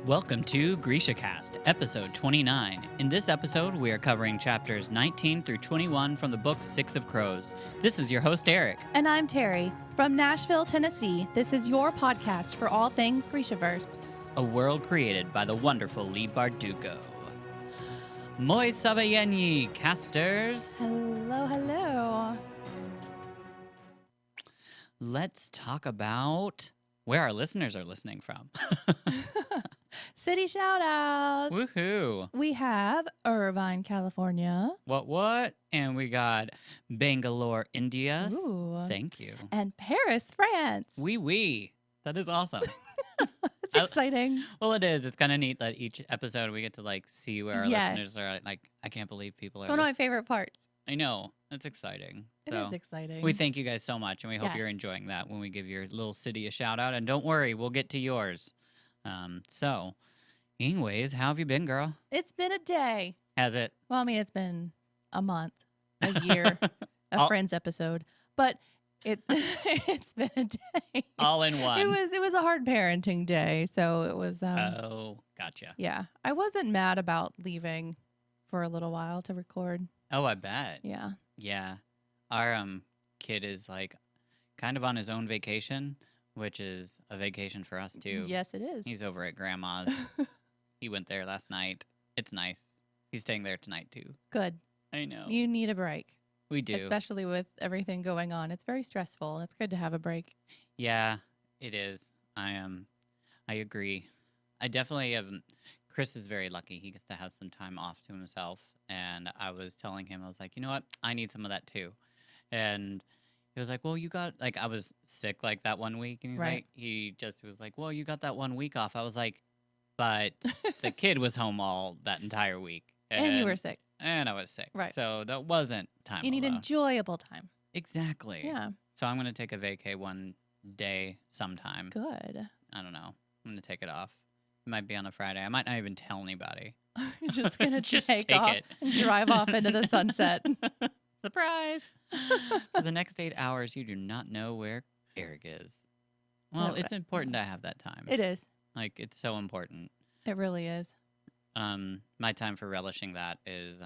Welcome to GrishaCast, episode 29. In this episode, we are covering chapters 19 through 21 from the book Six of Crows. This is your host, Eric. And I'm Terry. From Nashville, Tennessee, this is your podcast for all things Grishaverse. A world created by the wonderful Lee Bardugo. Moi Sabayeni, casters. Hello, hello. Let's talk about where our listeners are listening from. City shoutouts. Woohoo. We have Irvine, California. What? And we got Bangalore, India. Ooh. Thank you. And Paris, France. Oui. That is awesome. It's exciting. Well, it is. It's kind of neat that each episode we get to see where our Yes. listeners are. I can't believe people are. It's one of my favorite parts. I know. It's exciting. It is exciting. We thank you guys so much, and we hope you're Yes. enjoying that when we give your little city a shout out. And don't worry, we'll get to yours. Anyways, how have you been, girl? It's been a day. Has it? Well, I mean, it's been a month, a year, a Friends episode, but it's it's been a day. All in one. It was a hard parenting day, so it was. Oh, gotcha. Yeah, I wasn't mad about leaving for a little while to record. Oh, I bet. Yeah. Yeah. Our kid is kind of on his own vacation, which is a vacation for us too. Yes, it is. He's over at grandma's. He went there last night. It's nice. He's staying there tonight too. Good. I know. You need a break. We do. Especially with everything going on. It's very stressful, and it's good to have a break. Yeah, it is. I agree. I definitely have. Chris is very lucky. He gets to have some time off to himself. And I was telling him, I was like, you know what? I need some of that too. And he was like, well, you got, I was sick that one week. And he just was like, well, you got that 1 week off. I was like, but the kid was home all that entire week. And you were sick. And I was sick. Right. So that wasn't time. You need enjoyable time. Exactly. Yeah. So I'm going to take a vacay one day sometime. Good. I don't know. I'm going to take it off. It might be on a Friday. I might not even tell anybody. You're just going to take take off it. and drive off into the sunset. Surprise! For the next 8 hours, you do not know where Eric is. Well, it's important to have that time. It is. It's so important. It really is. My time for relishing that is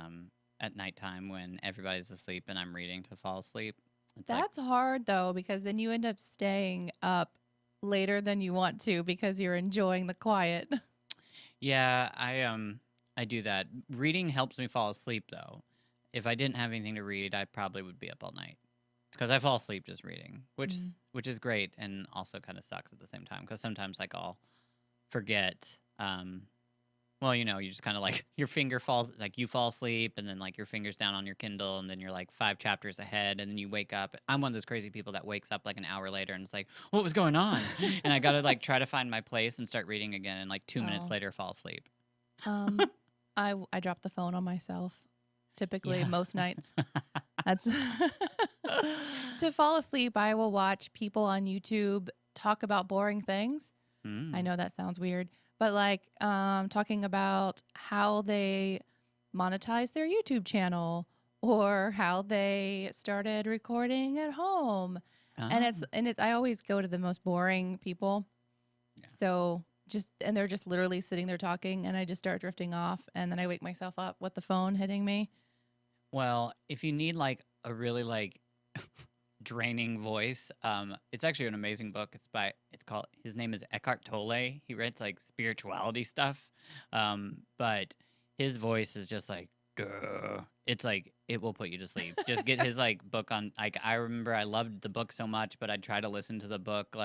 at nighttime when everybody's asleep and I'm reading to fall asleep. That's hard, though, because then you end up staying up later than you want to because you're enjoying the quiet. Yeah, I do that. Reading helps me fall asleep, though. If I didn't have anything to read, I probably would be up all night. Because I fall asleep just reading, which is great and also kind of sucks at the same time. Because sometimes I'll forget. Well, you just kind of your finger falls, you fall asleep and then your finger's down on your Kindle and then you're 5 chapters ahead and then you wake up. I'm one of those crazy people that wakes up an hour later and it's what was going on? And I got to try to find my place and start reading again and 2 minutes later fall asleep. I drop the phone on myself typically most nights. That's to fall asleep. I will watch people on YouTube talk about boring things. I know that sounds weird, but talking about how they monetize their YouTube channel or how they started recording at home. And it's I always go to the most boring people. Yeah. So and they're just literally sitting there talking and I just start drifting off and then I wake myself up with the phone hitting me. Well, if you need a really draining voice, it's actually an amazing book. His name is Eckhart Tolle. He writes spirituality stuff, but his voice is just duh. It's it will put you to sleep. Just get his book on. I remember I loved the book so much, but I'd try to listen to the book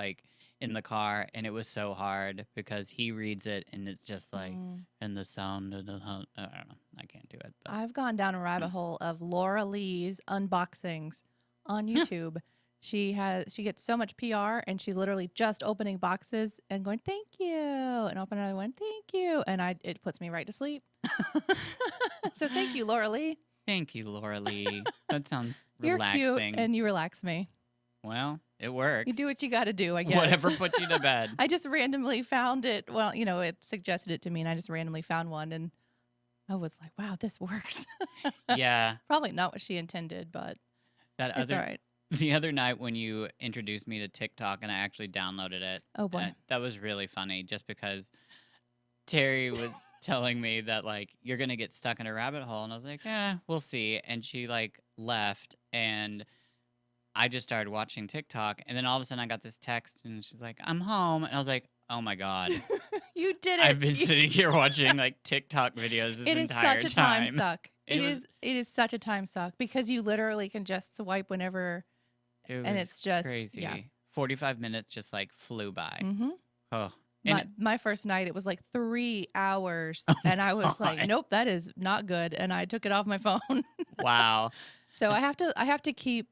in the car, and it was so hard because he reads it and it's just and the sound of the I don't know. I can't do it. But. I've gone down a rabbit hole of Laura Lee's unboxings on YouTube. She gets so much PR and she's literally just opening boxes and going, thank you. And open another one, thank you. And it puts me right to sleep. So thank you, Laura Lee. Thank you, Laura Lee. That sounds relaxing. You're cute and you relax me. Well, it works. You do what you got to do, I guess. Whatever puts you to bed. I just randomly found it. Well, it suggested it to me and I just randomly found one and I was like, wow, this works. Yeah. Probably not what she intended, but it's all right. The other night when you introduced me to TikTok and I actually downloaded it. Oh, boy. That was really funny just because Terry was telling me that like you're gonna get stuck in a rabbit hole, and I was like, we'll see. And she like left, and I just started watching TikTok, and then all of a sudden I got this text, and she's like, "I'm home," and I was like, "Oh my god, You did I've it. been sitting here watching like TikTok videos this It is entire such a time time." suck. It was It is such a time suck because you literally can just swipe whenever, it and was it's just yeah. crazy. 45 minutes just like flew by. Mm-hmm. Oh, and My first night, it was like 3 hours, oh my and I was like, god, "Nope, that is not good," and I took it off my phone. wow. So I have to keep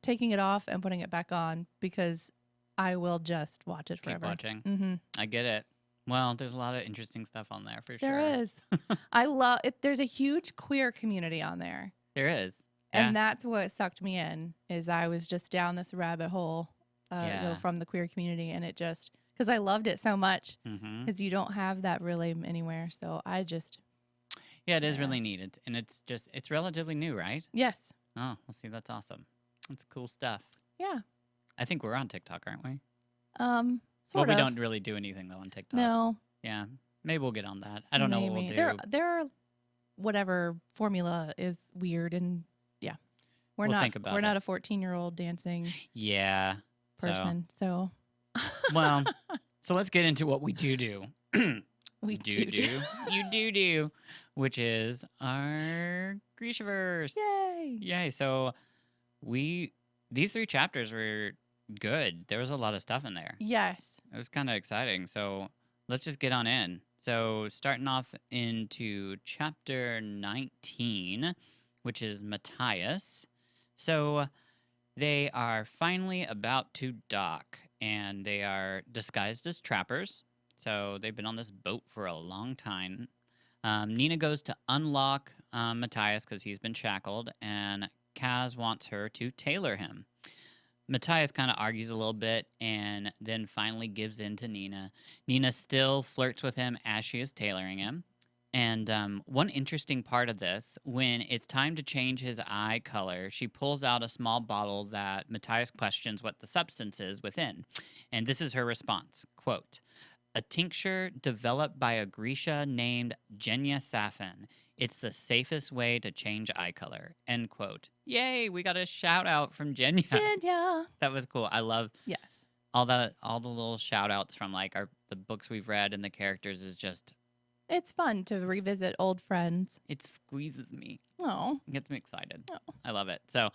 taking it off and putting it back on because I will just watch it Keep forever. watching. Mm-hmm. I get it. Well, there's a lot of interesting stuff on there for sure. There is. I love it. There's a huge queer community on there. There is. Yeah. And that's what sucked me in is I was just down this rabbit hole Yeah. from the queer community, and it just because I loved it so much Mm-hmm. because you don't have that really anywhere. So I just Yeah, it is Yeah. really neat. And it's relatively new, right? yes, Oh, let's see. That's awesome. That's cool stuff. yeah, I think we're on TikTok, aren't we? sort we of. don't really do anything though on TikTok. No, Yeah. Maybe we'll get on that. I don't know what we'll maybe. do. Their whatever formula is weird, and yeah, We'll think about we're it. not a 14-year-old dancing Yeah. person, so Well, so let's get into what we do. we do. You do, which is our Grishaverse. Yay! Yay. So these 3 chapters were good. There was a lot of stuff in there. Yes. It was kind of exciting. So let's just get on in. So starting off into chapter 19, which is Matthias. So they are finally about to dock, and they are disguised as trappers. So they've been on this boat for a long time. Nina goes to unlock Matthias because he's been shackled, and Kaz wants her to tailor him. Matthias kind of argues a little bit and then finally gives in to Nina. Nina still flirts with him as she is tailoring him. And one interesting part of this, when it's time to change his eye color, she pulls out a small bottle that Matthias questions what the substance is within. And this is her response, quote, "A tincture developed by a Grisha named Genya Safin. It's the safest way to change eye color," end quote. Yay, we got a shout out from Genya. Genya. That was cool. I love Yes. all the little shout outs from like the books we've read and the characters is just It's fun to revisit old friends. it squeezes me. Oh. It gets me excited. Oh. I love it. So,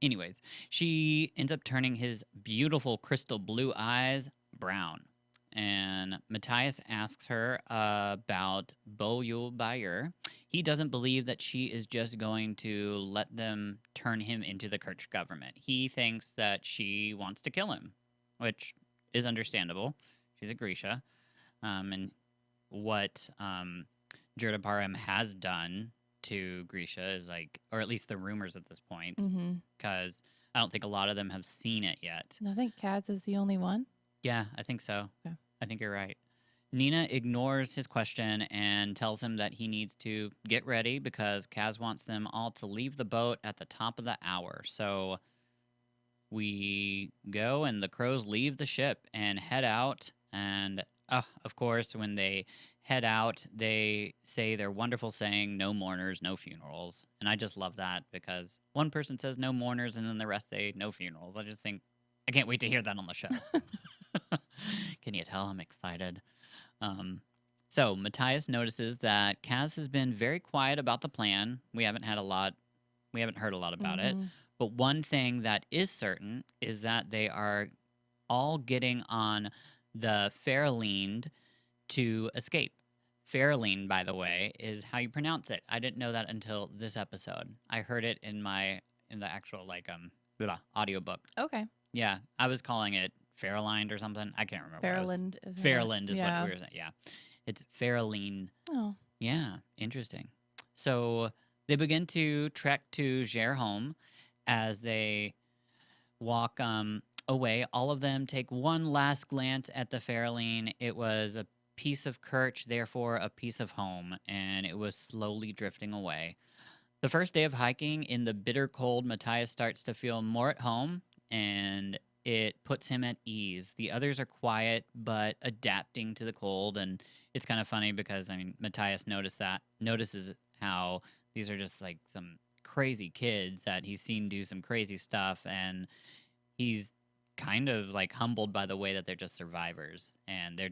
anyways, she ends up turning his beautiful crystal blue eyes brown. And Matthias asks her about Boyul Bayer. He doesn't believe that she is just going to let them turn him into the Kirch government. He thinks that she wants to kill him, which is understandable. She's a Grisha. And what Jurdaparam has done to Grisha is like, or at least the rumors at this point, Mm-hmm. because I don't think a lot of them have seen it yet. I think Kaz is the only one. Yeah, I think so. Okay. I think you're right. Nina ignores his question and tells him that he needs to get ready because Kaz wants them all to leave the boat at the top of the hour. So we go and the crows leave the ship and head out. And of course, when they head out, they say their wonderful saying, "No mourners, no funerals." And I just love that because one person says no mourners and then the rest say no funerals. I just think, I can't wait to hear that on the show. Can you tell I'm excited? So Matthias notices that Kaz has been very quiet about the plan. We haven't heard a lot about it. Mhm. But one thing that is certain is that they are all getting on the Fairlean to escape. Fairlean, by the way, is how you pronounce it. I didn't know that until this episode. I heard it in the actual audiobook. Okay. Yeah, I was calling it Fairlined or something. I can't remember. Fairland is Fairland is yeah. what we were saying. Yeah, it's Fairlean. Oh. Yeah, interesting. So they begin to trek to Gerholm. As they walk away, all of them take one last glance at the Fairlean. It was a piece of Kirch, therefore a piece of home, and it was slowly drifting away. The first day of hiking, in the bitter cold, Matthias starts to feel more at home, and it puts him at ease. The others are quiet, but adapting to the cold, and it's kind of funny because I mean Matthias notices how these are just like some crazy kids that he's seen do some crazy stuff, and he's kind of like humbled by the way that they're just survivors, and they're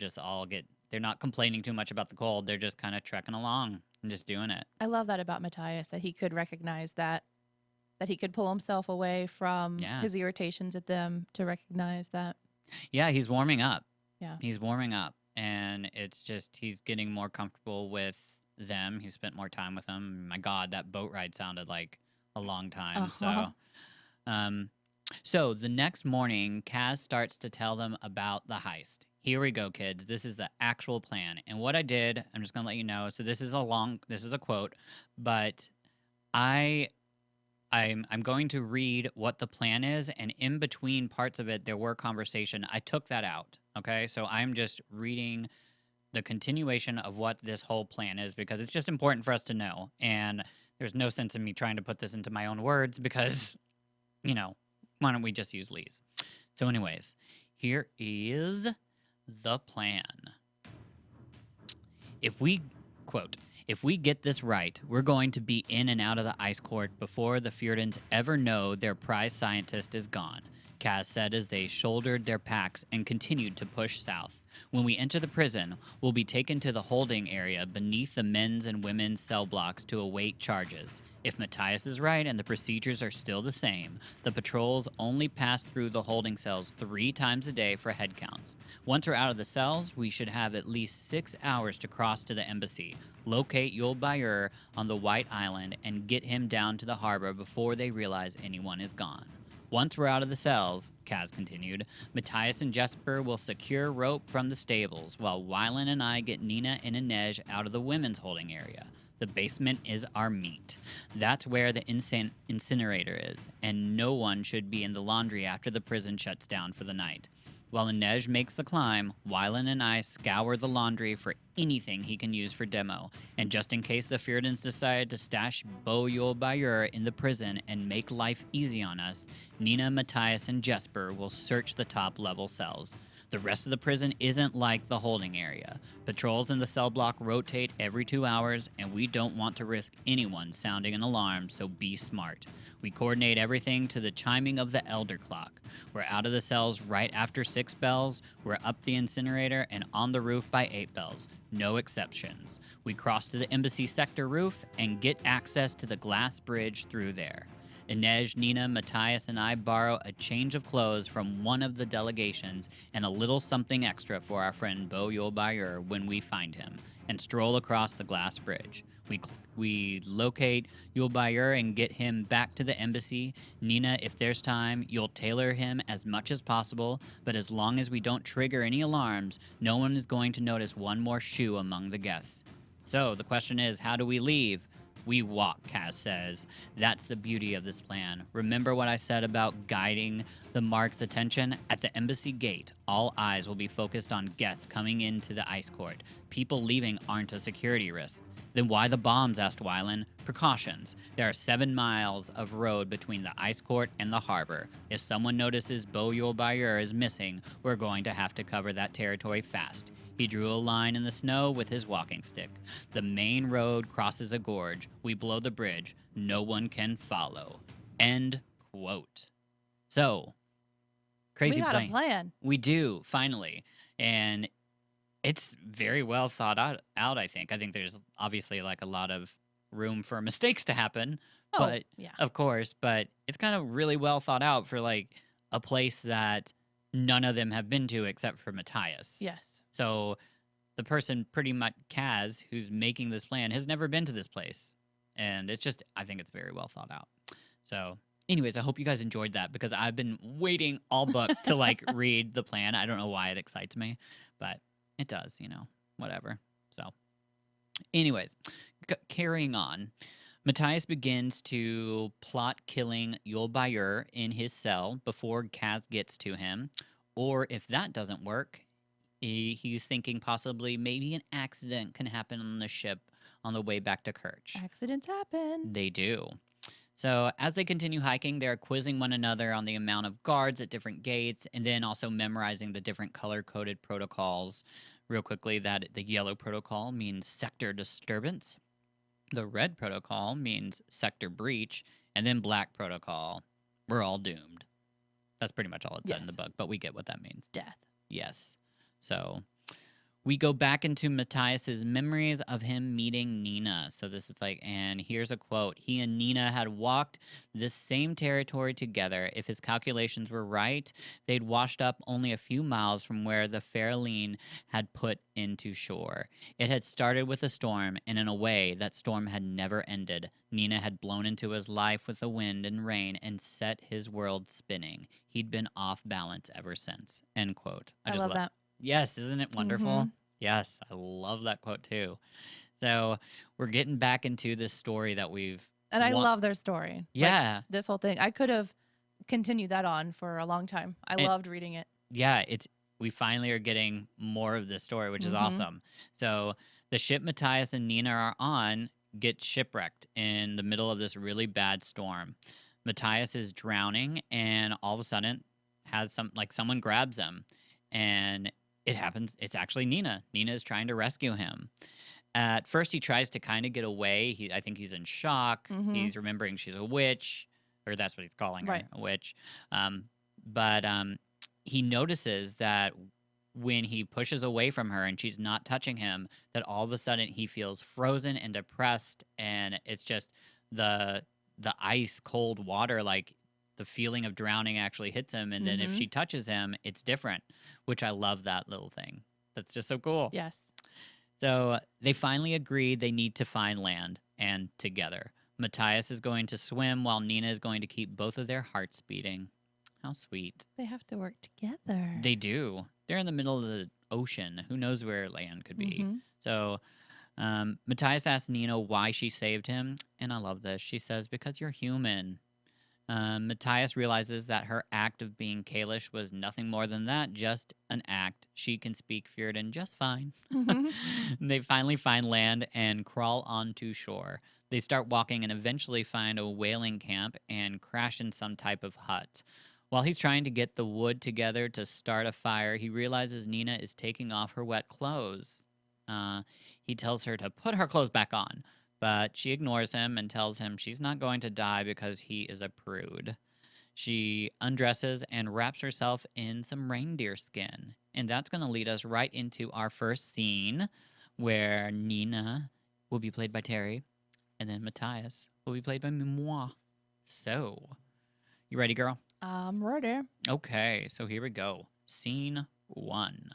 not complaining too much about the cold. They're just kind of trekking along and just doing it. I love that about Matthias, that he could recognize that he could pull himself away from Yeah. his irritations at them to recognize that. Yeah, he's warming up. Yeah. He's warming up, and it's just he's getting more comfortable with them. He spent more time with them. My God, that boat ride sounded like a long time. Uh-huh. Um, so the next morning, Kaz starts to tell them about the heist. Here we go, kids. This is the actual plan. And what I did, I'm just gonna let you know. So this is a quote, but I I'm going to read what the plan is, and in between parts of it, there were conversation. I took that out. Okay, so I'm just reading the continuation of what this whole plan is because it's just important for us to know. And there's no sense in me trying to put this into my own words because, why don't we just use Lee's? So, anyways, here is the plan. If we, quote, if we get this right, we're going to be in and out of the ice court before the Fjordans ever know their prize scientist is gone, Kaz said as they shouldered their packs and continued to push south. When we enter the prison, we'll be taken to the holding area beneath the men's and women's cell blocks to await charges. If Matthias is right and the procedures are still the same, the patrols only pass through the holding cells 3 times a day for head counts. Once we're out of the cells, we should have at least 6 hours to cross to the embassy, locate Yul Bayur on the White Island, and get him down to the harbor before they realize anyone is gone. Once we're out of the cells, Kaz continued, Matthias and Jesper will secure rope from the stables, while Wylan and I get Nina and Inej out of the women's holding area. The basement is our meat. That's where the incinerator is, and no one should be in the laundry after the prison shuts down for the night. While Inej makes the climb, Wylan and I scour the laundry for anything he can use for demo, and just in case the Fjordans decide to stash Bo Yul Bayur in the prison and make life easy on us, Nina, Matthias, and Jesper will search the top-level cells. The rest of the prison isn't like the holding area. Patrols in the cell block rotate every 2 hours, and we don't want to risk anyone sounding an alarm, so be smart. We coordinate everything to the chiming of the elder clock. We're out of the cells right after 6 bells, we're up the incinerator, and on the roof by 8 bells. No exceptions. We cross to the embassy sector roof and get access to the glass bridge through there. Inej, Nina, Matthias, and I borrow a change of clothes from one of the delegations and a little something extra for our friend Bo Yul Bayur when we find him, and stroll across the glass bridge. We locate Yul Bayur and get him back to the embassy. Nina, if there's time, you'll tailor him as much as possible, but as long as we don't trigger any alarms, no one is going to notice one more shoe among the guests. So the question is, how do we leave? We walk, Kaz says. That's the beauty of this plan. Remember what I said about guiding the Mark's attention? At the embassy gate, all eyes will be focused on guests coming into the ice court. People leaving aren't a security risk. Then why the bombs, asked Wylan. Precautions. There are 7 miles of road between the ice court and the harbor. If someone notices Bo Yul Bayur is missing, we're going to have to cover that territory fast. He drew a line in the snow with his walking stick. The main road crosses a gorge. We blow the bridge. No one can follow. End quote. So, crazy We got a plan. We do, finally. And it's very well thought out, I think. I think there's obviously like a lot of room for mistakes to happen. Oh, But, yeah. of course, but it's kind of really well thought out for like a place that none of them have been to except for Matthias. Yes. So the person, pretty much Kaz, who's making this plan, has never been to this place. And it's just, I think it's very well thought out. So, anyways, I hope you guys enjoyed that because I've been waiting all book to like read the plan. I don't know why it excites me, but it does, whatever. So, anyways, carrying on. Matthias begins to plot killing Yul Bayur in his cell before Kaz gets to him. Or if that doesn't work, he's thinking possibly maybe an accident can happen on the ship on the way back to Kerch. Accidents happen. They do. So as they continue hiking, they're quizzing one another on the amount of guards at different gates and then also memorizing the different color-coded protocols. real quickly that the yellow protocol means sector disturbance, the red protocol means sector breach, and then black protocol, we're all doomed. That's pretty much all it said in the Yes. book, but we get what that means. Death. Yes. So we go back into Matthias's memories of him meeting Nina. So this is like, and here's a quote. He and Nina had walked this same territory together. If his calculations were right, they'd washed up only a few miles from where the Fairlene had put into shore. It had started with a storm, and in a way, that storm had never ended. Nina had blown into his life with the wind and rain and set his world spinning. He'd been off balance ever since. End quote. I love that. Yes, isn't it wonderful? Mhm. Yes, I love that quote too. So we're getting back into this story that we've. And I love their story. Like, Yeah, this whole thing. I could have continued that on for a long time. I And- loved reading it. yeah. We finally are getting more of this story, which is Mhm. awesome. So the ship Matthias and Nina are on gets shipwrecked in the middle of this really bad storm. Matthias is drowning, and all of a sudden has someone grabs him, and it happens. It's actually Nina. Nina is trying to rescue him. At first, he tries to kind of get away. I think he's in shock. Mhm. He's remembering she's a witch, or that's what he's calling her, Right. a witch. But he notices that when he pushes away from her and she's not touching him, that all of a sudden he feels frozen and depressed, and it's just the ice cold water, like the feeling of drowning actually hits him, and then if Mhm. she touches him, it's different, which I love that little thing. That's just so cool. Yes. So they finally agree they need to find land, and together. Matthias is going to swim while Nina is going to keep both of their hearts beating. How sweet. They have to work together. They do. They're in the middle of the ocean. Who knows where land could be? Mhm. So Matthias asks Nina why she saved him, and I love this. She says, because you're human. Matthias realizes that her act of being Kalish was nothing more than that, just an act. She can speak Fjordan just fine. Mhm. They finally find land and crawl onto shore. They start walking and eventually find a whaling camp and crash in some type of hut. While he's trying to get the wood together to start a fire, he realizes Nina is taking off her wet clothes. He tells her to put her clothes back on, but she ignores him and tells him she's not going to die because he is a prude. She undresses and wraps herself in some reindeer skin. And that's going to lead us right into our first scene where Nina will be played by Terry and then Matthias will be played by moi. So, you ready, girl? I'm ready. Okay, so here we go. Scene 1.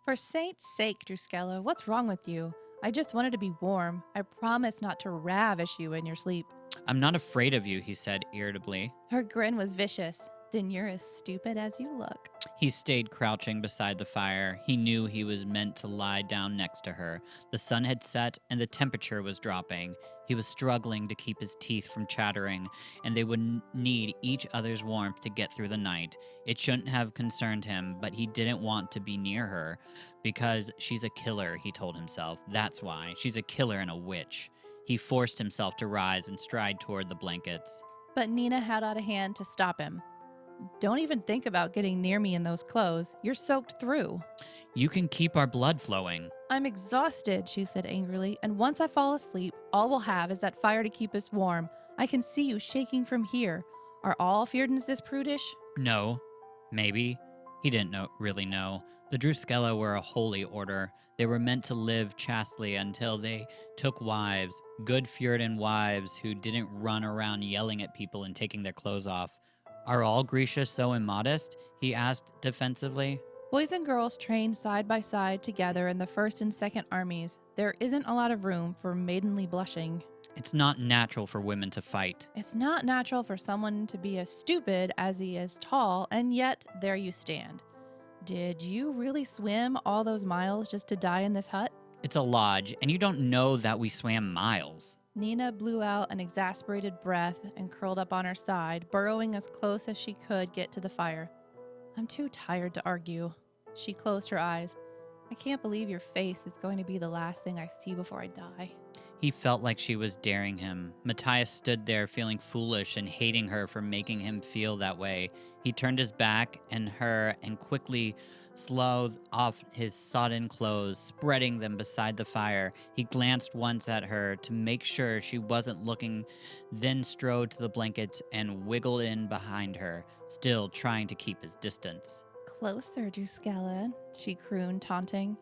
For Saint's sake, Druskella, what's wrong with you? I just wanted to be warm. I promise not to ravish you in your sleep. I'm not afraid of you, he said irritably. Her grin was vicious. Then you're as stupid as you look. He stayed crouching beside the fire. He knew he was meant to lie down next to her. The sun had set and the temperature was dropping. He was struggling to keep his teeth from chattering, and they would need each other's warmth to get through the night. It shouldn't have concerned him, but he didn't want to be near her. Because she's a killer, he told himself. That's why. She's a killer and a witch. He forced himself to rise and stride toward the blankets. But Nina held out a hand to stop him. Don't even think about getting near me in those clothes. You're soaked through. You can keep our blood flowing. I'm exhausted, she said angrily, and once I fall asleep, all we'll have is that fire to keep us warm. I can see you shaking from here. Are all Fjordans this prudish? No. Maybe. He didn't really know. The Druskella were a holy order. They were meant to live chastely until they took wives, good Fjordan wives who didn't run around yelling at people and taking their clothes off. Are all Grisha so immodest? He asked defensively. Boys and girls trained side by side together in the 1st and 2nd armies. There isn't a lot of room for maidenly blushing. It's not natural for women to fight. It's not natural for someone to be as stupid as he is tall, and yet there you stand. Did you really swim all those miles just to die in this hut? It's a lodge, and you don't know that we swam miles. Nina blew out an exasperated breath and curled up on her side, burrowing as close as she could get to the fire. I'm too tired to argue. She closed her eyes. I can't believe your face is going to be the last thing I see before I die. He felt like she was daring him. Matthias stood there feeling foolish and hating her for making him feel that way. He turned his back and her and quickly sloughed off his sodden clothes, spreading them beside the fire. He glanced once at her to make sure she wasn't looking, then strode to the blankets and wiggled in behind her, still trying to keep his distance. Closer, Druscella, she crooned, taunting.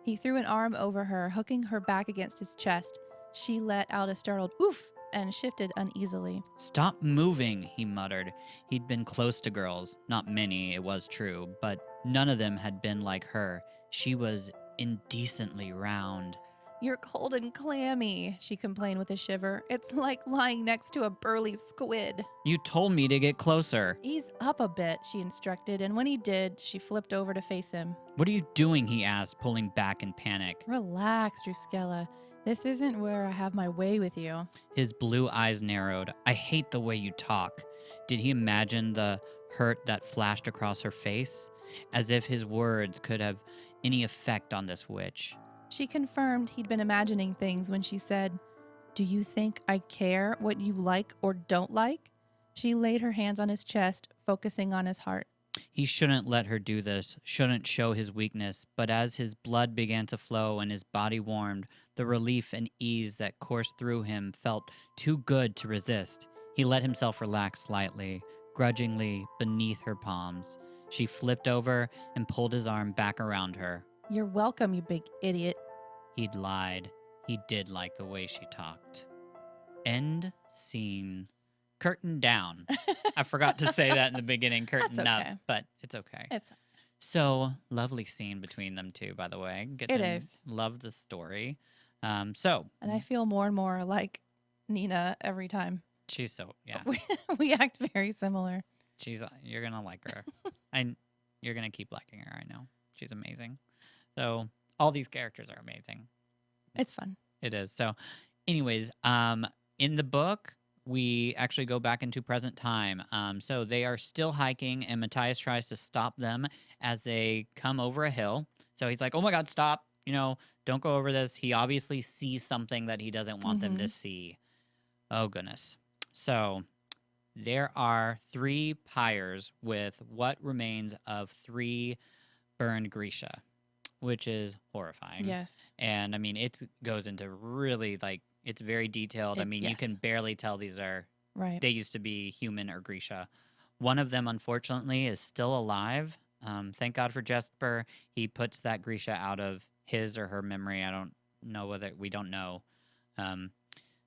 He threw an arm over her, hooking her back against his chest. She let out a startled oof and shifted uneasily. Stop moving, he muttered. He'd been close to girls. Not many, it was true, but none of them had been like her. She was indecently round. You're cold and clammy, she complained with a shiver. It's like lying next to a burly squid. You told me to get closer. Ease up a bit, she instructed, and when he did, she flipped over to face him. What are you doing? He asked, pulling back in panic. Relax, Druscella. This isn't where I have my way with you. His blue eyes narrowed. I hate the way you talk. Did he imagine the hurt that flashed across her face? As if his words could have any effect on this witch. She confirmed he'd been imagining things when she said, Do you think I care what you like or don't like? She laid her hands on his chest, focusing on his heart. He shouldn't let her do this, shouldn't show his weakness, but as his blood began to flow and his body warmed, the relief and ease that coursed through him felt too good to resist. He let himself relax slightly, grudgingly, beneath her palms. She flipped over and pulled his arm back around her. You're welcome, you big idiot. He'd lied. He did like the way she talked. End scene. Curtain down. I forgot to say that in the beginning. Curtain That's okay. up, but it's okay. It's So lovely scene between them two, by the way. It is. Love the story. And I feel more and more like Nina every time. She's so yeah. We act very similar. You're gonna like her. You're gonna keep liking her. I know. She's amazing. So all these characters are amazing. It's fun. It is. So, anyways, in the book, we actually go back into present time. So they are still hiking, and Matthias tries to stop them as they come over a hill. So he's like, "Oh my God, stop! Don't go over this." He obviously sees something that he doesn't want them to see. Oh goodness. So there are 3 pyres with what remains of 3 burned Grisha, which is horrifying. Yes. And I mean, it goes into really it's very detailed. You can barely tell these are right. They used to be human or Grisha. One of them, unfortunately, is still alive. Thank God for Jesper. He puts that Grisha out of his or her memory. I don't know whether we don't know.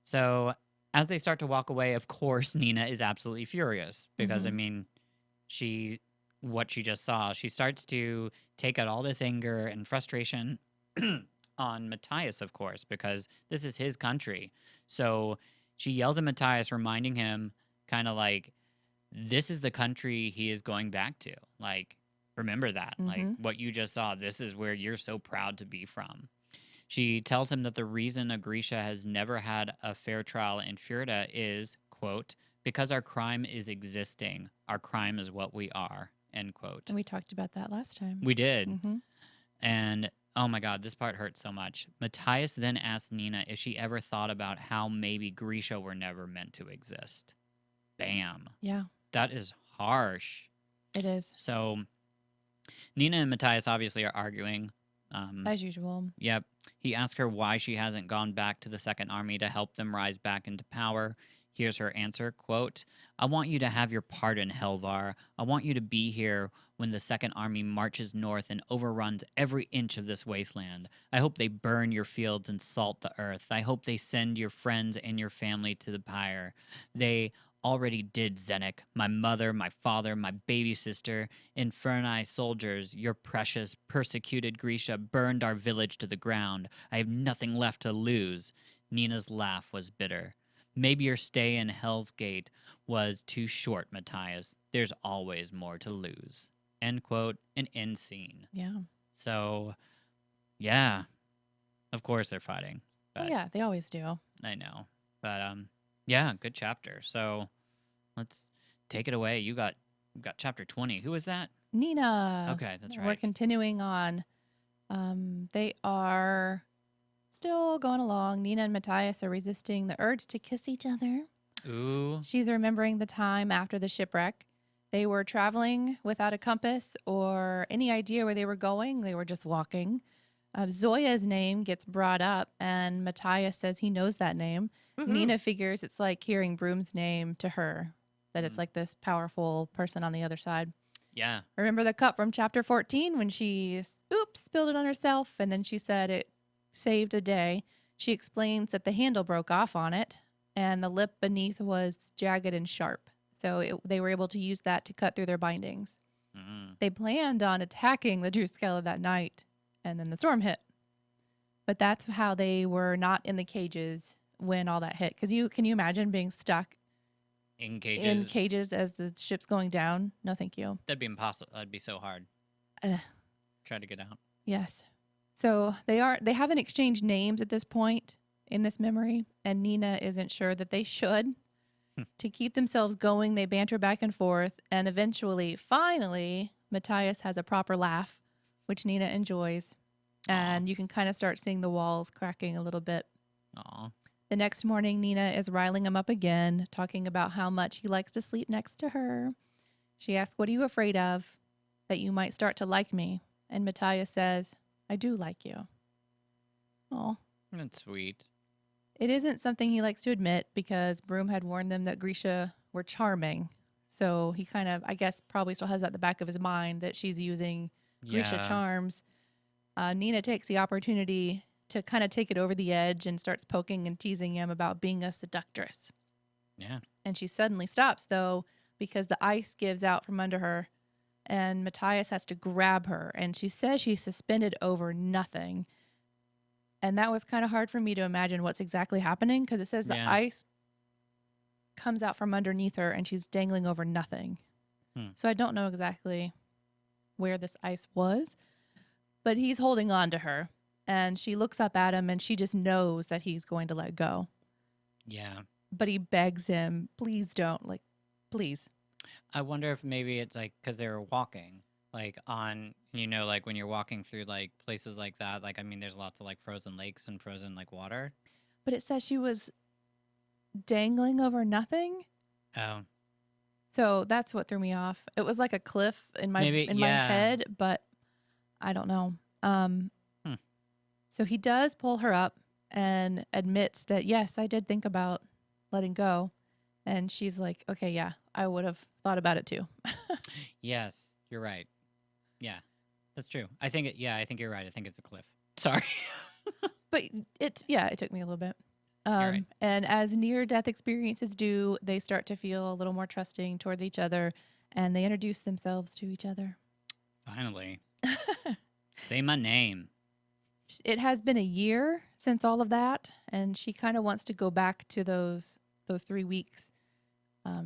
So as they start to walk away, of course, Nina is absolutely furious because what she just saw, she starts to take out all this anger and frustration on Matthias, of course, because this is his country. So she yells at Matthias, reminding him kind of like, this is the country he is going back to. Like, remember that. Like, what you just saw, this is where you're so proud to be from. She tells him that the reason Grisha has never had a fair trial in Fyrda is, quote, because our crime is existing. Our crime is what we are, end quote. And we talked about that last time. We did. And oh my God, this part hurts so much. Matthias then asked Nina if she ever thought about how maybe Grisha were never meant to exist. Bam. Yeah. That is harsh. It is. So Nina and Matthias obviously are arguing. As usual. Yep. He asked her why she hasn't gone back to the Second Army to help them rise back into power. Here's her answer, quote, I want you to have your pardon, Helvar. I want you to be here when the Second Army marches north and overruns every inch of this wasteland. I hope they burn your fields and salt the earth. I hope they send your friends and your family to the pyre. They already did, Zenek. My mother, my father, my baby sister, Inferni soldiers, your precious, persecuted Grisha burned our village to the ground. I have nothing left to lose. Nina's laugh was bitter. Maybe your stay in Hell's Gate was too short, Matthias. There's always more to lose. End quote, and end scene. Yeah. So, yeah. Of course they're fighting. But yeah, they always do. I know. But, yeah, good chapter. So, let's take it away. You got chapter 20. Who is that? Nina. Okay, that's right. We're continuing on. They are still going along. Nina and Matthias are resisting the urge to kiss each other. Ooh. She's remembering the time after the shipwreck. They were traveling without a compass or any idea where they were going. They were just walking. Zoya's name gets brought up, and Matthias says he knows that name. Woohoo. Nina figures it's like hearing Broom's name to her, that it's Mm. like this powerful person on the other side. Yeah. Remember the cup from chapter 14 when she, spilled it on herself, and then she said it saved a day. She explains that the handle broke off on it, and the lip beneath was jagged and sharp. So they were able to use that to cut through their bindings. Mm. They planned on attacking the Druscella that night, and then the storm hit. But that's how they were not in the cages when all that hit. Because can you imagine being stuck In cages. in cages as the ship's going down? No, thank you. That'd be impossible. That'd be so hard. Ugh. Try to get out. Yes. So they haven't exchanged names at this point in this memory, and Nina isn't sure that they should. To keep themselves going, they banter back and forth, and eventually, finally, Matthias has a proper laugh, which Nina enjoys. And you can kind of start seeing the walls cracking a little bit. Aw. The next morning, Nina is riling him up again, talking about how much he likes to sleep next to her. She asks, "What are you afraid of? That you might start to like me?" And Matthias says, "I do like you." Oh, That's sweet. it isn't something he likes to admit because Broom had warned them that Grisha were charming. So he kind of, I guess, probably still has that at the back of his mind that she's using Grisha Yeah. charms. Nina takes the opportunity to kind of take it over the edge and starts poking and teasing him about being a seductress. Yeah. And she suddenly stops, though, because the ice gives out from under her, and Matthias has to grab her. And she says she's suspended over nothing. And that was kind of hard for me to imagine what's exactly happening because it says the Yeah. ice comes out from underneath her and she's dangling over nothing. So I don't know exactly where this ice was, but he's holding on to her. And she looks up at him and she just knows that he's going to let go. Yeah. But he begs him, please don't, like, please. I wonder if maybe it's like because they were walking, like like when you're walking through like places like that. Like, I mean, there's lots of like frozen lakes and frozen like water. But it says she was dangling over nothing. Oh, So that's what threw me off. It was like a cliff in my Maybe, my yeah. head, but I don't know. So he does pull her up and admits that, yes, I did think about letting go. And she's like, okay, yeah, I would have thought about it too. yes, you're right. Yeah, that's true. I think you're right. I think it's a cliff. Sorry. But it took me a little bit. right. And as near-death experiences do, they start to feel a little more trusting towards each other, and they introduce themselves to each other. Finally. Say my name. It has been a year since all of that, and she kind of wants to go back to those 3 weeks.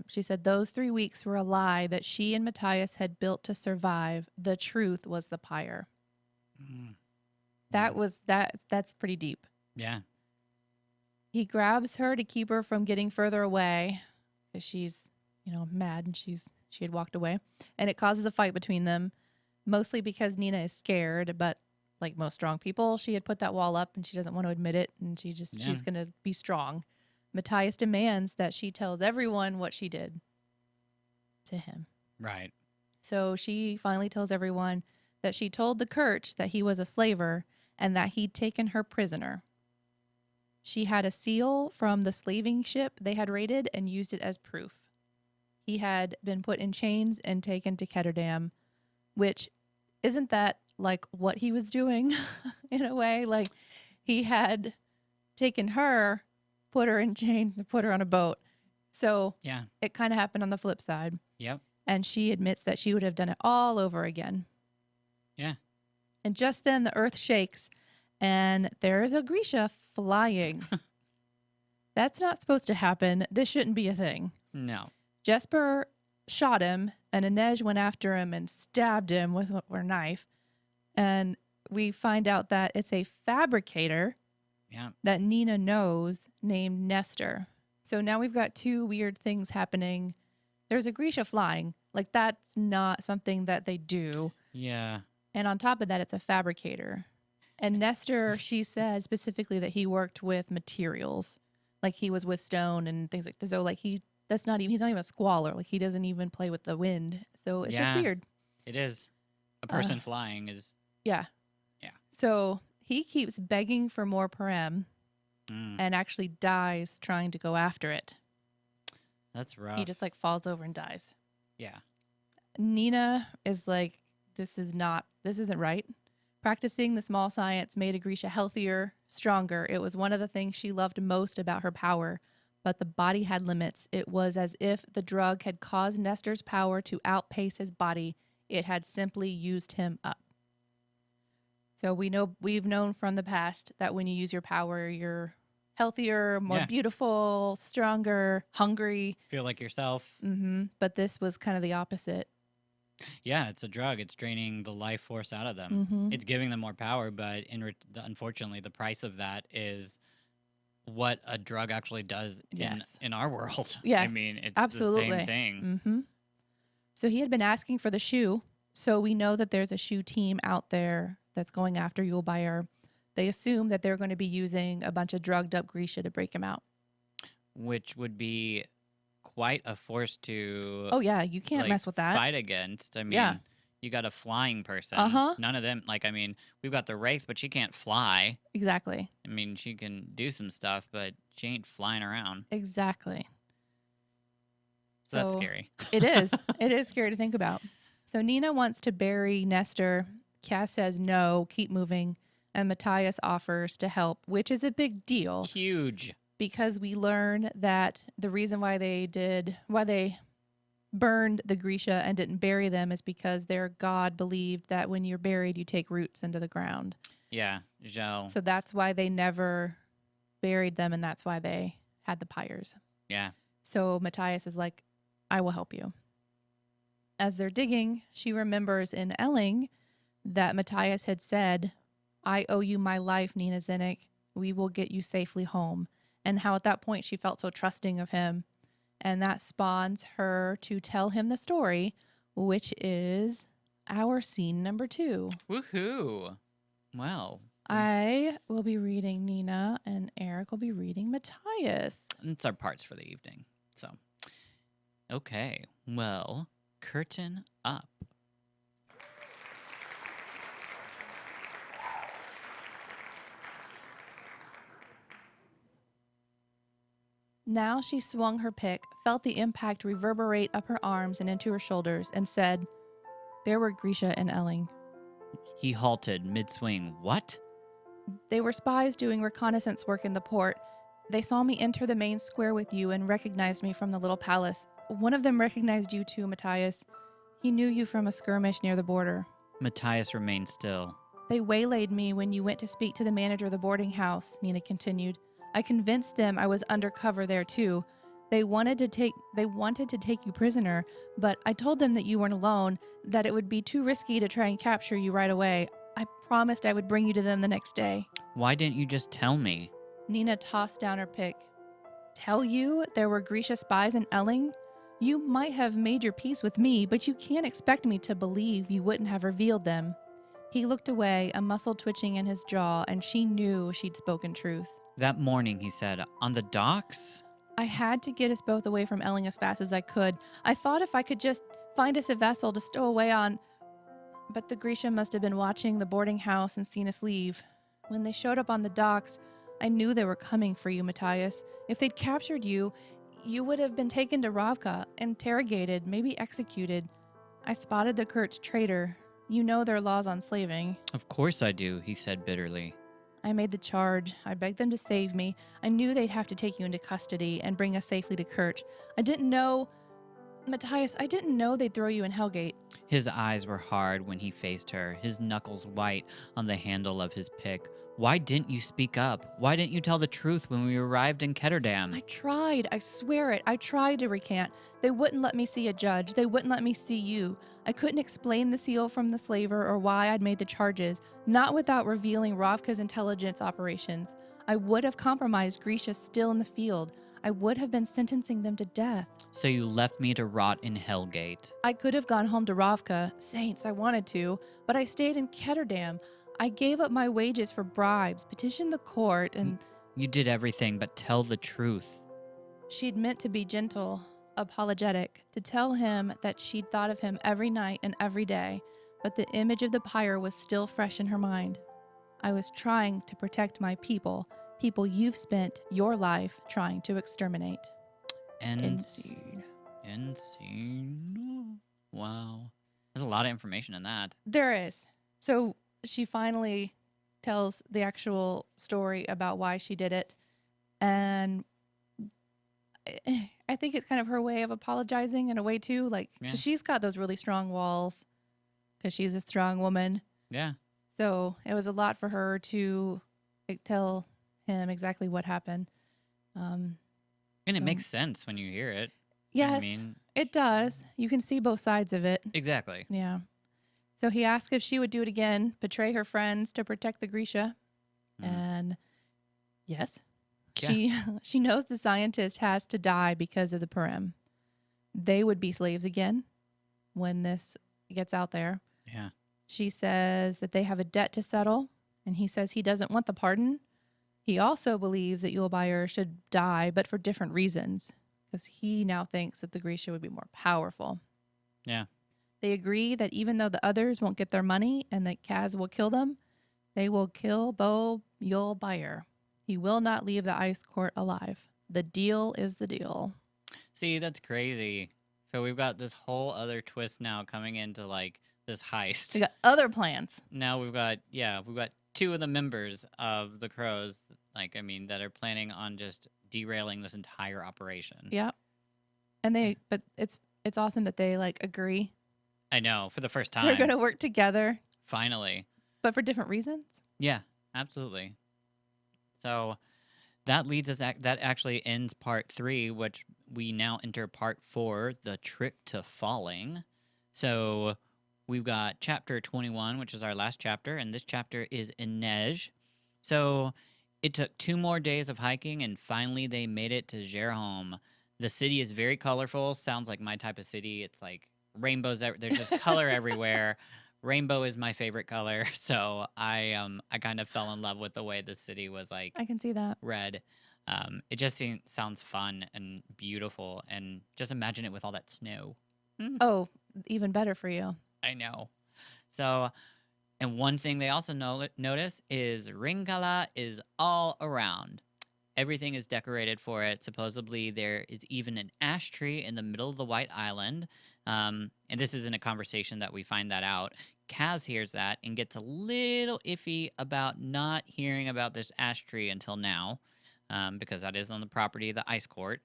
She said those 3 weeks were a lie that she and Matthias had built to survive. The truth was the pyre. That's pretty deep. Yeah. He grabs her to keep her from getting further away because she's, mad and she had walked away, and it causes a fight between them, mostly because Nina is scared, but like most strong people, she had put that wall up and she doesn't want to admit it, and she's going to be strong. Matthias demands that she tells everyone what she did to him. Right. So she finally tells everyone that she told the Kirch that he was a slaver and that he'd taken her prisoner. She had a seal from the slaving ship they had raided and used it as proof. He had been put in chains and taken to Ketterdam, which isn't that like what he was doing in a way? Like he had taken her, put her in chains, and put her on a boat. So Yeah. it kind of happened on the flip side. Yep. And she admits that she would have done it all over again. Yeah. And just then the earth shakes and there is a Grisha flying. That's not supposed to happen. This shouldn't be a thing. No. Jesper shot him and Inej went after him and stabbed him with her knife. And we find out that it's a fabricator Yeah. that Nina knows named Nestor. So now we've got two weird things happening. There's a Grisha flying. Like that's not something that they do. Yeah. And on top of that, it's a fabricator. And Nestor, she said specifically that he worked with materials. Like he was with stone and things like this. So like he He's not even a squaller. Like, he doesn't even play with the wind. So it's just Yeah. weird. It is. A person flying is... Yeah. Yeah. So he keeps begging for more parem and actually dies trying to go after it. That's rough. He just like falls over and dies. Yeah. Nina is like, this isn't right. Practicing the small science made Grisha healthier, stronger. It was one of the things she loved most about her power, but the body had limits. It was as if the drug had caused Nestor's power to outpace his body. It had simply used him up. So we've known from the past that when you use your power, you're healthier, more beautiful, stronger, hungry. Feel like yourself. But this was kind of the opposite. Yeah, it's a drug. It's draining the life force out of them. It's giving them more power, but unfortunately, the price of that is what a drug actually does in our world. Yes, I mean, it's absolutely the same thing. So he had been asking for the shoe. So we know that there's a shoe team out there that's going after Yul Bayur. They assume that they're going to be using a bunch of drugged up Grisha to break him out. Which would be quite a force to... Oh, yeah. You can't mess with that. Fight against. I mean, you got a flying person. None of them... Like, I mean, we've got the Wraith, but she can't fly. Exactly. I mean, she can do some stuff, but she ain't flying around. Exactly. So that's scary. It is. It is scary to think about. So Nina wants to bury Nestor. Cass says no, keep moving. And Matthias offers to help, which is a big deal. Huge. Because we learn that the reason why they burned the Grisha and didn't bury them is because their god believed that when you're buried, you take roots into the ground. Yeah, gel. So that's why they never buried them, and that's why they had the pyres. Yeah. So Matthias is like, I will help you. As they're digging, she remembers in Elling that Matthias had said, I owe you my life, Nina Zinnik. We will get you safely home. And how at that point she felt so trusting of him. And that spawns her to tell him the story, which is our scene number 2. Woohoo. Well. I will be reading Nina and Eric will be reading Matthias. It's our parts for the evening. So, okay. Well, curtain up. Now she swung her pick, felt the impact reverberate up her arms and into her shoulders, and said, there were Grisha and Elling. He halted mid-swing. What? They were spies doing reconnaissance work in the port. They saw me enter the main square with you and recognized me from the little palace. One of them recognized you too, Matthias. He knew you from a skirmish near the border. Matthias remained still. They waylaid me when you went to speak to the manager of the boarding house, Nina continued. I convinced them I was undercover there too. They wanted to take you prisoner, but I told them that you weren't alone, that it would be too risky to try and capture you right away. I promised I would bring you to them the next day. Why didn't you just tell me? Nina tossed down her pick. Tell you there were Grisha spies in Elling? You might have made your peace with me, but you can't expect me to believe you wouldn't have revealed them. He looked away, a muscle twitching in his jaw, and she knew she'd spoken truth. That morning, he said, on the docks? I had to get us both away from Elling as fast as I could. I thought if I could just find us a vessel to stow away on. But the Grisha must have been watching the boarding house and seen us leave. When they showed up on the docks, I knew they were coming for you, Matthias. If they'd captured you, you would have been taken to Ravka, interrogated, maybe executed. I spotted the Kurt's traitor. You know their laws on slaving. Of course I do, he said bitterly. I made the charge. I begged them to save me. I knew they'd have to take you into custody and bring us safely to Kirch. I didn't know... Matthias, I didn't know they'd throw you in Hellgate. His eyes were hard when he faced her, his knuckles white on the handle of his pick. Why didn't you speak up? Why didn't you tell the truth when we arrived in Ketterdam? I tried. I swear it. I tried to recant. They wouldn't let me see a judge. They wouldn't let me see you. I couldn't explain the seal from the slaver or why I'd made the charges, not without revealing Ravka's intelligence operations. I would have compromised Grisha still in the field. I would have been sentencing them to death. So you left me to rot in Hellgate. I could have gone home to Ravka. Saints, I wanted to, but I stayed in Ketterdam. I gave up my wages for bribes, petitioned the court, and... You did everything but tell the truth. She'd meant to be gentle. apologetic to tell him that she'd thought of him every night and every day, but the image of the pyre was still fresh in her mind. I was trying to protect my people you've spent your life trying to exterminate. And Indeed. insane. Wow. There's a lot of information in that. There is. So she finally tells the actual story about why she did it. And I think it's kind of her way of apologizing in a way too. Like, 'cause she's got those really strong walls because she's a strong woman. Yeah. So it was a lot for her to tell him exactly what happened. And it makes sense when you hear it. Yes, I mean, it does. You can see both sides of it. exactly. Yeah. So he asked if she would do it again, betray her friends to protect the Grisha. And yes, she knows the scientist has to die because of the Purim. They would be slaves again when this gets out there. Yeah. She says that they have a debt to settle, and he says he doesn't want the pardon. He also believes that Yul Bayer should die, but for different reasons, because he now thinks that the Grisha would be more powerful. Yeah. They agree that even though the others won't get their money and that Kaz will kill them, they will kill Bo Yul Bayer. He will not leave the ice court alive. The deal is the deal. See, that's crazy. So we've got this whole other twist now coming into like this heist. We got other plans. Now we've got two of the members of the Crows, that are planning on just derailing this entire operation. Yep. And but it's awesome that they like agree. I know, for the first time. They're going to work together. Finally. But for different reasons. Yeah, absolutely. So that leads us, that actually ends part 3, which we now enter part 4, the trick to falling. So we've got chapter 21, which is our last chapter, and this chapter is Inej. So it took 2 more days of hiking, and finally they made it to Gerholm. The city is very colorful, sounds like my type of city. It's like rainbows, there's just color everywhere. Rainbow is my favorite color, so I kind of fell in love with the way the city was like. I can see that. Red. It just sounds fun and beautiful, and just imagine it with all that snow. Oh, even better for you. I know. So, and one thing they also notice is Ringala is all around. Everything is decorated for it. Supposedly, there is even an ash tree in the middle of the White Island. And this is in a conversation that we find that out. Kaz hears that and gets a little iffy about not hearing about this ash tree until now, because that is on the property of the ice court.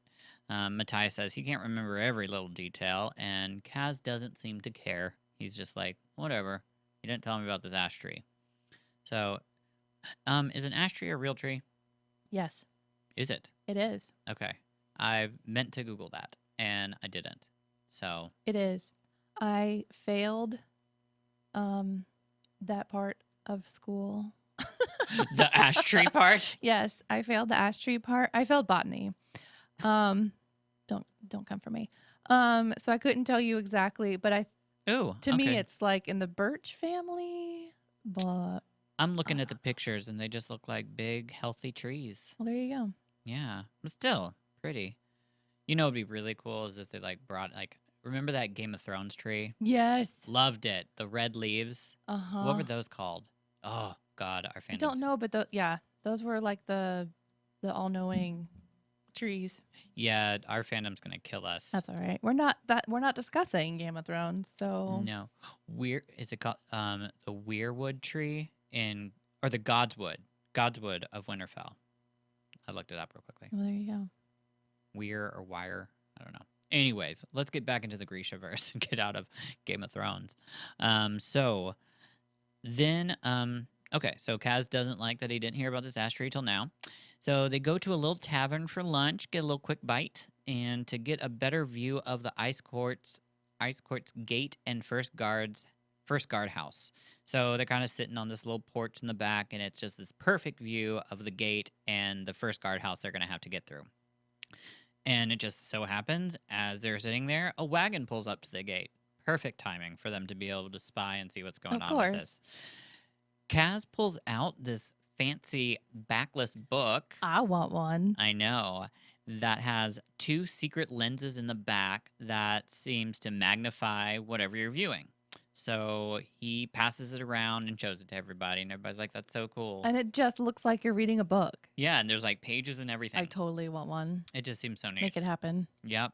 Matthias says he can't remember every little detail, and Kaz doesn't seem to care. He's just like, whatever. You didn't tell me about this ash tree. So, is an ash tree a real tree? Yes. Is it? It is. Okay. I meant to Google that, and I didn't. So it is. I failed that part of school. The ash tree part? Yes, I failed the ash tree part. I failed botany. Don't come for me. So I couldn't tell you exactly, but to me it's like in the birch family, but I'm looking at the pictures and they just look like big, healthy trees. Well, there you go. Yeah, but still pretty. You know, it'd be really cool is if they like brought remember that Game of Thrones tree? Yes. Loved it. The red leaves. Uh-huh. What were those called? Oh God, our fans. I don't know, but those were like the all-knowing trees. Yeah, our fandom's gonna kill us. That's all right. We're not discussing Game of Thrones, so no. Is it called the weirwood tree or the godswood of Winterfell? I looked it up real quickly. Well, there you go. Weir or wire, I don't know. Anyways, let's get back into the Grishaverse and get out of Game of Thrones. So Kaz doesn't like that he didn't hear about this ash tree till now. So they go to a little tavern for lunch, get a little quick bite, and to get a better view of the ice court's gate and first guard house. So they're kind of sitting on this little porch in the back, and it's just this perfect view of the gate and the first guard house they're going to have to get through. And it just so happens, as they're sitting there, a wagon pulls up to the gate. Perfect timing for them to be able to spy and see what's going on with this. Kaz pulls out this fancy backless book. I want one. I know. that has 2 secret lenses in the back that seems to magnify whatever you're viewing. So he passes it around and shows it to everybody, and everybody's like, "That's so cool." And it just looks like you're reading a book. Yeah, and there's like pages and I everything. totally want one. It just seems so neat. Make it happen. Yep.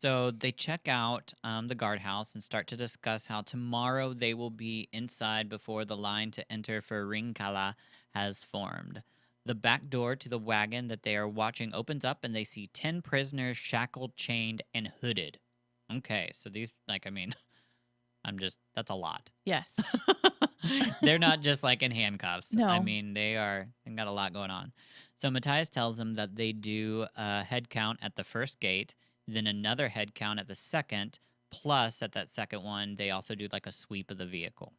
So they check out the guardhouse and start to discuss how tomorrow they will be inside before the line to enter for Ringkala has formed. The back door to the wagon that they are watching opens up and they see 10 prisoners shackled, chained, and hooded. Okay, so these, like, I mean, that's a lot. Yes. They're not just like in handcuffs. No. I mean, they got a lot going on. So Matthias tells them that they do a head count at the first gate, then another head count at the second, plus at that second one, they also do like a sweep of the vehicle.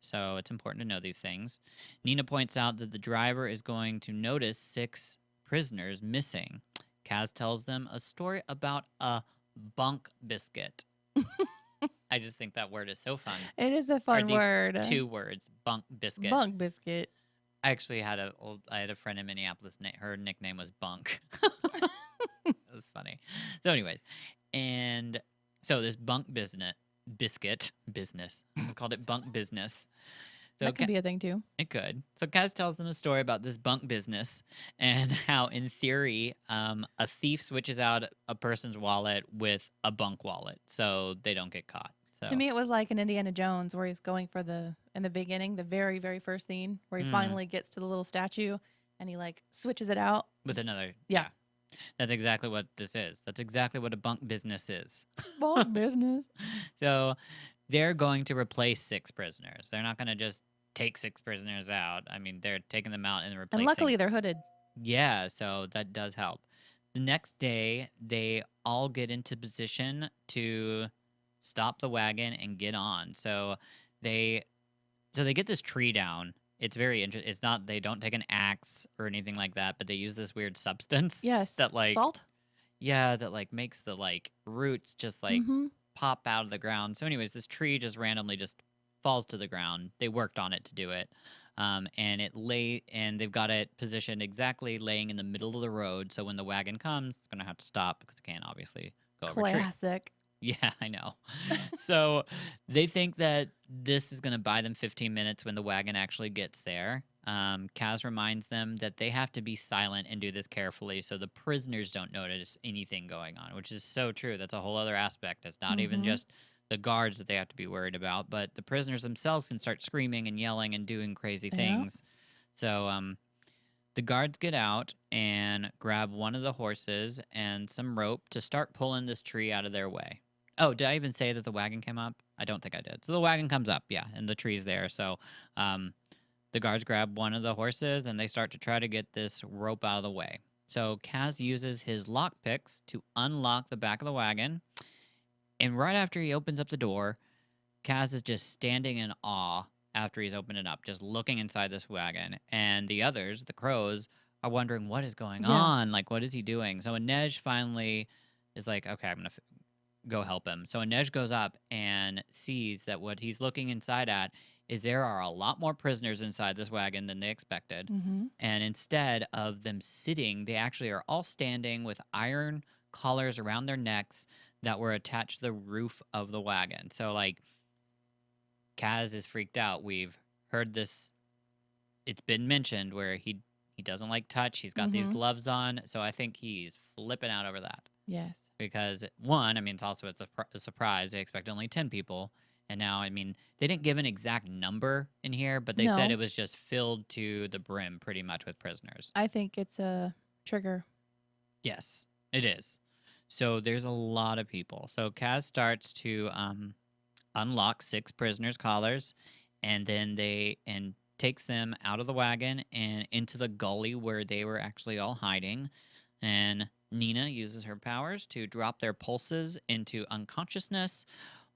So it's important to know these things. Nina points out that the driver is going to notice 6 prisoners missing. Kaz tells them a story about a bunk biscuit. I just think that word is so fun. It is a fun word. 2 words, bunk biscuit. Bunk biscuit. I actually had a friend in Minneapolis. Her nickname was Bunk. It was funny. So, anyways, and so this bunk biscuit business. I called it bunk business. So That could be a thing too. It could. So Kaz tells them a story about this bunk business and how, in theory, a thief switches out a person's wallet with a bunk wallet so they don't get caught. So. To me, it was like in Indiana Jones where he's going for in the beginning, the very, very first scene where he finally gets to the little statue and he like switches it out. With another. Yeah. That's exactly what this is. That's exactly what a bunk business is. Bunk business. So they're going to replace 6 prisoners. They're not going to just take 6 prisoners out. I mean, they're taking them out and replacing. And luckily they're hooded. Yeah, so that does help. The next day, they all get into position to stop the wagon and get on. So they get this tree down. It's very interesting. It's not, they don't take an axe or anything like that, but they use this weird substance. Yes. That like salt? Yeah, that like makes the like roots just like pop out of the ground. So anyways, this tree just randomly just falls to the ground. They worked on it to do it. And they've got it positioned exactly laying in the middle of the road. So when the wagon comes, it's going to have to stop because it can't obviously go over a tree. Classic. Yeah, I know. So they think that this is going to buy them 15 minutes when the wagon actually gets there. Kaz reminds them that they have to be silent and do this carefully so the prisoners don't notice anything going on, which is so true. That's a whole other aspect. It's not even just the guards that they have to be worried about, but the prisoners themselves can start screaming and yelling and doing crazy things. So the guards get out and grab one of the horses and some rope to start pulling this tree out of their way. Oh, did I even say that the wagon came up? I don't think I did. So the wagon comes up, yeah, and the tree's there. So the guards grab one of the horses and they start to try to get this rope out of the way. So Kaz uses his lockpicks to unlock the back of the wagon. And right after he opens up the door, Kaz is just standing in awe after he's opened it up, just looking inside this wagon. And the others, the crows, are wondering what is going on. Like, what is he doing? So Inej finally is like, okay, I'm going to go help him. So Inej goes up and sees that what he's looking inside at is there are a lot more prisoners inside this wagon than they expected. And instead of them sitting, they actually are all standing with iron collars around their necks that were attached to the roof of the wagon. So, like, Kaz is freaked out. We've heard this. It's been mentioned where he doesn't like touch. He's got these gloves on. So I think he's flipping out over that. Yes. Because, one, I mean, it's a surprise. They expect only 10 people. And now, I mean, they didn't give an exact number in here, but they said it was just filled to the brim pretty much with prisoners. I think it's a trigger. Yes, it is. So there's a lot of people. So Kaz starts to unlock 6 prisoners' collars, and then takes them out of the wagon and into the gully where they were actually all hiding. And Nina uses her powers to drop their pulses into unconsciousness,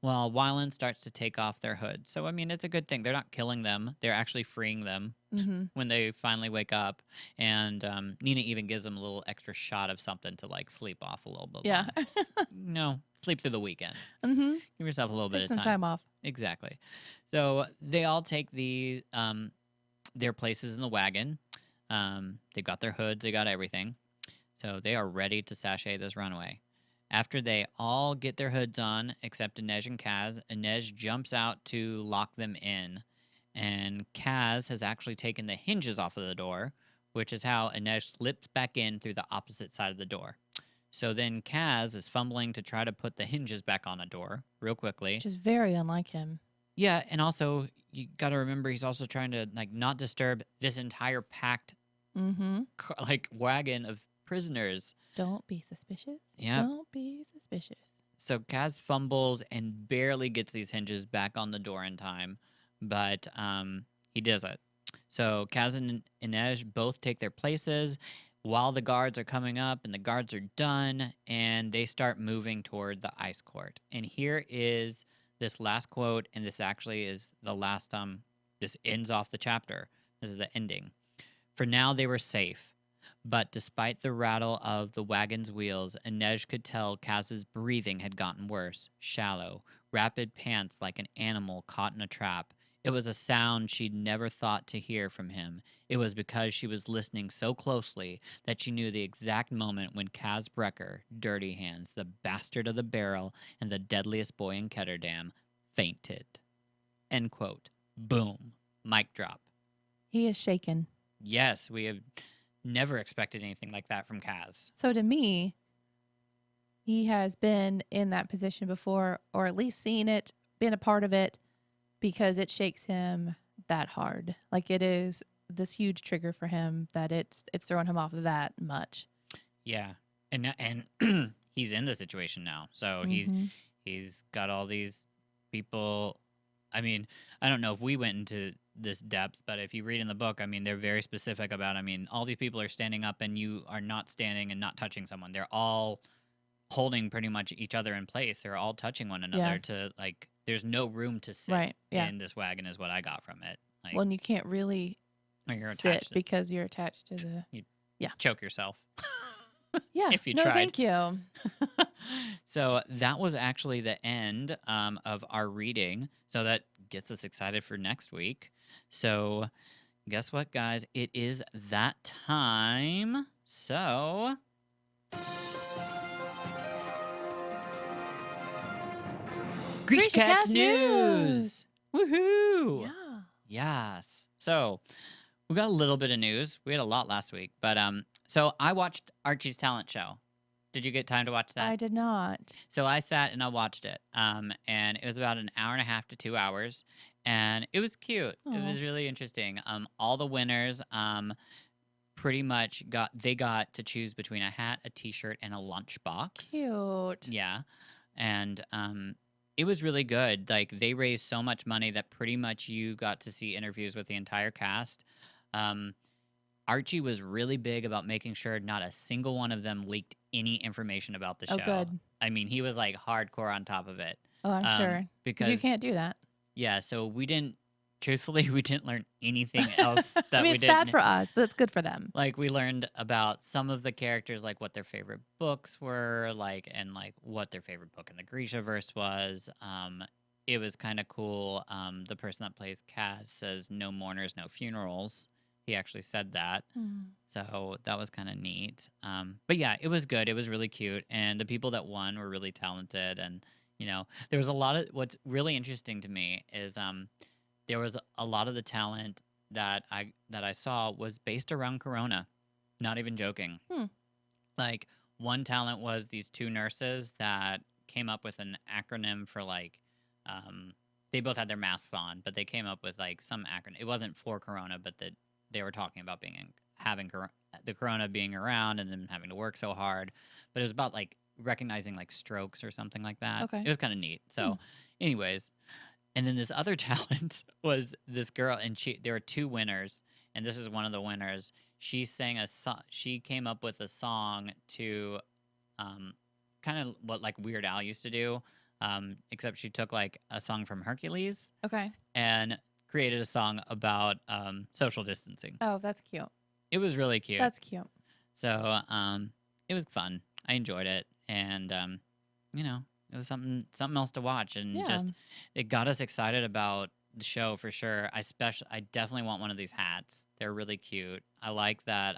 while Wyland starts to take off their hood. So, I mean, it's a good thing. They're not killing them. They're actually freeing them when they finally wake up. And Nina even gives them a little extra shot of something to, like, sleep off a little bit. Yeah. Sleep through the weekend. Give yourself a little bit of time. Some time off. Exactly. So they all take their places in the wagon. They've got their hoods. They got everything. So they are ready to sashay this runway. After they all get their hoods on, except Inej and Kaz, Inej jumps out to lock them in. And Kaz has actually taken the hinges off of the door, which is how Inej slips back in through the opposite side of the door. So then Kaz is fumbling to try to put the hinges back on a door real quickly. Which is very unlike him. Yeah, and also you got to remember he's also trying to like not disturb this entire packed like wagon of prisoners. Don't be suspicious. Yeah. Don't be suspicious. So Kaz fumbles and barely gets these hinges back on the door in time, but he does it. So Kaz and Inej both take their places while the guards are coming up, and the guards are done, and they start moving toward the ice court. And here is this last quote, and this actually is the last this ends off the chapter. This is the ending. For now they were safe. But despite the rattle of the wagon's wheels, Inej could tell Kaz's breathing had gotten worse, shallow, rapid pants like an animal caught in a trap. It was a sound she'd never thought to hear from him. It was because she was listening so closely that she knew the exact moment when Kaz Brecker, Dirty Hands, the bastard of the barrel, and the deadliest boy in Ketterdam, fainted. End quote. Boom. Mic drop. He is shaken. Yes, we have never expected anything like that from Kaz. So to me, he has been in that position before, or at least seen it, been a part of it, because it shakes him that hard. Like it is this huge trigger for him that it's throwing him off that much. Yeah, and he's in the situation now, so he's got all these people. I mean, I don't know if we went into this depth, but if you read in the book, I mean, they're very specific about, I mean, all these people are standing up and you are not standing and not touching someone. They're all holding pretty much each other in place. They're all touching one another to like, there's no room to sit in this wagon is what I got from it. Like, well, and you can't really sit because you're attached to the... You choke yourself. Yeah. If you no, tried. thank you. So that was actually the end of our reading. So that gets us excited for next week. So guess what, guys? It is that time. So Greechcast News! Woohoo! Yeah. Yes. So we got a little bit of news. We had a lot last week, but so I watched Archie's talent show. Did you get time to watch that? I did not. So I sat and I watched it, and it was about an hour and a half to 2 hours, and it was cute. Aww. It was really interesting. All the winners pretty much got to choose between a hat, a T-shirt, and a lunchbox. Cute. Yeah, and it was really good. Like they raised so much money that pretty much you got to see interviews with the entire cast. Archie was really big about making sure not a single one of them leaked any information about the show. Oh, good. I mean, he was like hardcore on top of it. Oh, I'm sure. Because you can't do that. Yeah, so we didn't learn anything else that I mean, it's bad for us, but it's good for them. Like we learned about some of the characters, like what their favorite books were, like and like what their favorite book in the Grishaverse was. It was kind of cool. The person that plays Kaz says, "No mourners, no funerals." He actually said that. So that was kind of neat. But yeah, it was good. It was really cute. And the people that won were really talented. And, you know, there was a lot of, what's really interesting to me is there was a lot of the talent that I saw was based around Corona. Not even joking. Like one talent was these two nurses that came up with an acronym for like, they both had their masks on, but they came up with like some acronym. It wasn't for Corona, but they were talking about having the corona being around and then having to work so hard, but it was about like recognizing like strokes or something like that. Okay. It was kind of neat. So anyways, and then this other talent was this girl, and there were two winners, and this is one of the winners. She sang a song. She came up with a song to kind of what like Weird Al used to do, except she took like a song from Hercules. Okay. And created a song about social distancing. Oh, that's cute. It was really cute. That's cute. So it was fun. I enjoyed it, and you know, it was something else to watch, and just it got us excited about the show for sure. I definitely want one of these hats. They're really cute. I like that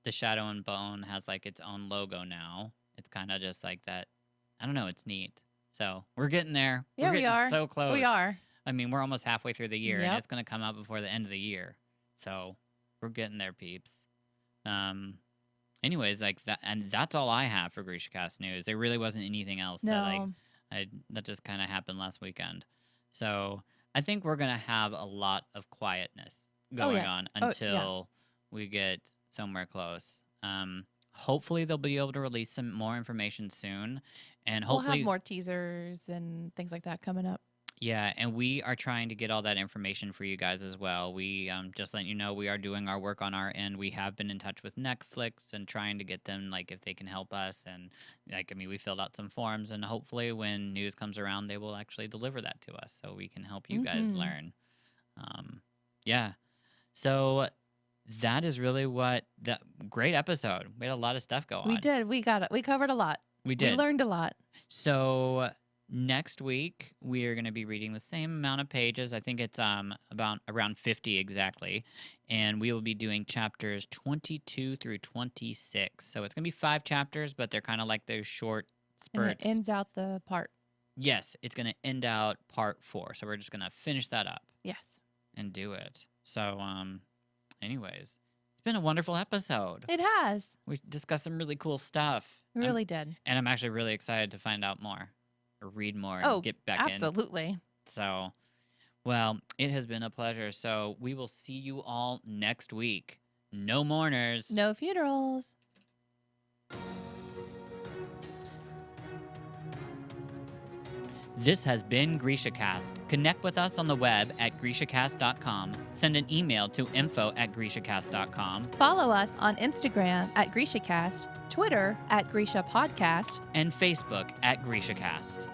the Shadow and Bone has like its own logo now. It's kind of just like that. I don't know. It's neat. So we're getting there. Yeah, we're we getting are. so close. We are. I mean, we're almost halfway through the year, and Yep. it's going to come out before the end of the year. So we're getting there, peeps. Anyways, like that, and that's all I have for Grisha Cast news. There really wasn't anything else No. that just kind of happened last weekend. So I think we're gonna have a lot of quietness going yes. on Oh, yeah. until we get somewhere close. Hopefully they'll be able to release some more information soon, and We'll hopefully have more teasers and things like that coming up. yeah, and we are trying to get all that information for you guys as well. We just letting you know we are doing our work on our end. We have been in touch with Netflix and trying to get them like if they can help us. And like I mean, we filled out some forms, and hopefully when news comes around, they will actually deliver that to us so we can help you guys learn. Yeah, so that is really what the great episode. We had a lot of stuff go on. We did. We got it. We covered a lot. We did. We learned a lot. So next week we are going to be reading the same amount of pages. I think it's about around 50 exactly, and we will be doing chapters 22 through 26. So it's going to be 5 chapters, but they're kind of like those short spurts. And it ends out the part. Yes, it's going to end out part 4. So we're just going to finish that up. Yes. And do it. So anyways, it's been a wonderful episode. It has. We discussed some really cool stuff. We really did. And I'm actually really excited to find out more or read more and get back absolutely. in. So, well, it has been a pleasure. So we will see you all next week. No mourners. No funerals. This has been GrishaCast. Connect with us on the web at GrishaCast.com. Send an email to info@GrishaCast.com. Follow us on Instagram at GrishaCast, Twitter at Grisha Podcast, and Facebook at GrishaCast.